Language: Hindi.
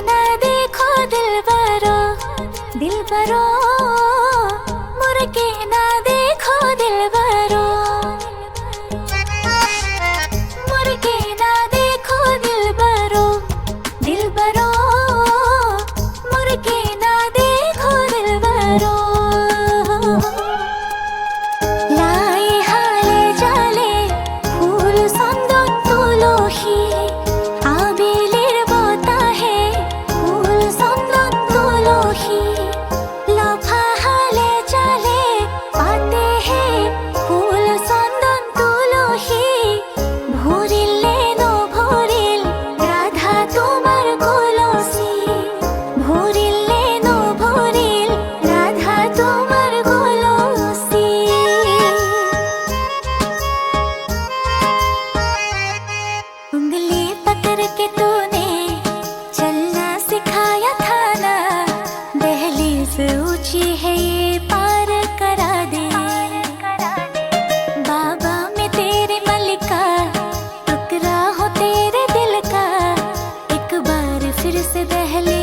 ना देखो दिलबरो, दिलबरो मुड़ के ना देखो दिलबरो, मुड़ के ना देखो दिलबरो, दिलबरो मुड़ के ना देखो दिलबरो। লাই হালে জালে ফুল চন্দন তুলসী, আবেলির বতাহে ফুল চন্দন তুলসী, লফা হালে জালে পাতে হে ফুল চন্দন তুলসী, ভরিলে নভরিল রাধা তোমার কলসি, ভরিলে নভরিল রাধা তোমার কলসি। उंगली पकड़ के तूने चलना सिखाया था ना, दहलीज ऊंची है ये पार करा दे। बाबा में तेरे मलिका, टुकड़ा हो तेरे दिल का, एक बार फिर से दहलीज